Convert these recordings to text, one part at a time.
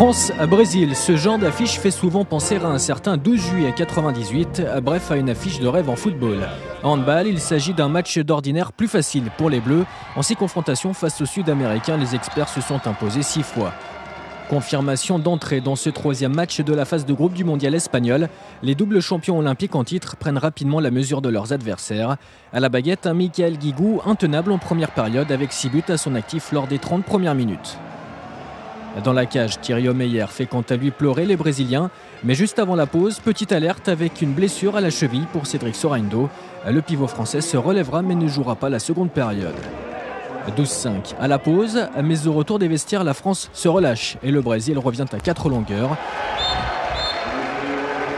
France-Brésil, ce genre d'affiche fait souvent penser à un certain 12 juillet 98, bref à une affiche de rêve en football. En handball, il s'agit d'un match d'ordinaire plus facile pour les Bleus. En 6 confrontations face aux Sud-Américains, les experts se sont imposés 6 fois. Confirmation d'entrée dans ce 3e match de la phase de groupe du mondial espagnol. Les doubles champions olympiques en titre prennent rapidement la mesure de leurs adversaires. À la baguette, un Michael Guigou intenable en première période avec 6 buts à son actif lors des 30 premières minutes. Dans la cage, Thierry Omeyer fait quant à lui pleurer les Brésiliens. Mais juste avant la pause, petite alerte avec une blessure à la cheville pour Cédric Soreindo. Le pivot français se relèvera mais ne jouera pas la seconde période. 12-5 à la pause, mais au retour des vestiaires, la France se relâche et le Brésil revient à 4 longueurs.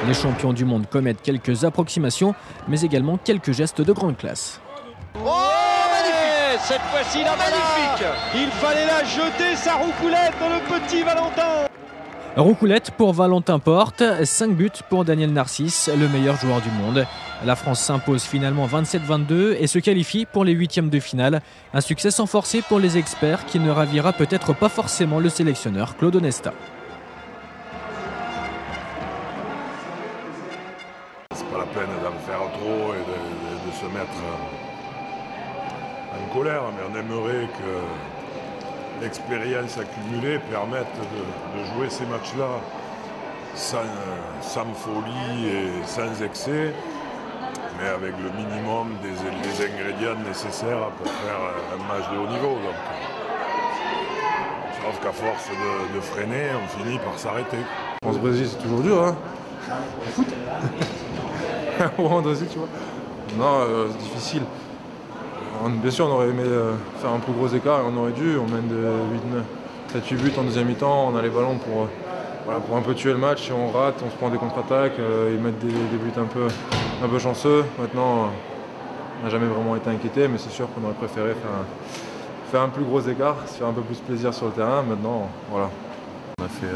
Les champions du monde commettent quelques approximations, mais également quelques gestes de grande classe. Cette fois-ci, la magnifique. Il fallait la jeter, sa roucoulette dans le petit Valentin. Roucoulette pour Valentin Porte, 5 buts pour Daniel Narcisse, le meilleur joueur du monde. La France s'impose finalement 27-22 et se qualifie pour les 8e de finale. Un succès sans forcer pour les experts qui ne ravira peut-être pas forcément le sélectionneur Claude Onesta. C'est pas la peine d'en faire trop et de se mettre en colère, mais on aimerait que l'expérience accumulée permette de jouer ces matchs-là sans folie et sans excès, mais avec le minimum des ingrédients nécessaires pour faire un match de haut niveau. Donc, sauf qu'à force de freiner, on finit par s'arrêter. France-Brésil, c'est toujours dur, hein. Le foot. Au Brésil, tu vois. Non, c'est difficile. Bien sûr, on aurait aimé faire un plus gros écart et on aurait dû. On mène de 7-8 buts en deuxième mi-temps. On a les ballons pour un peu tuer le match. Si on rate, on se prend des contre-attaques. Ils mettent des buts un peu chanceux. Maintenant, on n'a jamais vraiment été inquiété, mais c'est sûr qu'on aurait préféré faire un plus gros écart, se faire un peu plus plaisir sur le terrain. Maintenant, voilà. On a fait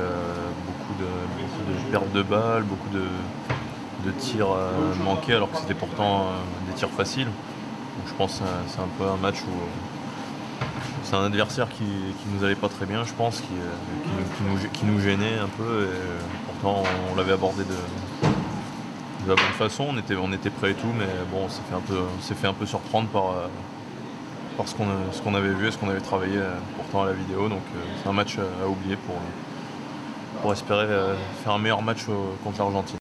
beaucoup de pertes de balles, beaucoup de tirs manqués, alors que c'était pourtant des tirs faciles. Donc je pense que c'est un peu un match où c'est un adversaire qui nous allait pas très bien, je pense, qui nous gênait un peu. Et pourtant, on l'avait abordé de la bonne façon. On était prêts et tout, mais bon, on s'est fait un peu surprendre par ce qu'on avait vu et ce qu'on avait travaillé pourtant à la vidéo. Donc c'est un match à oublier pour espérer faire un meilleur match contre l'Argentine.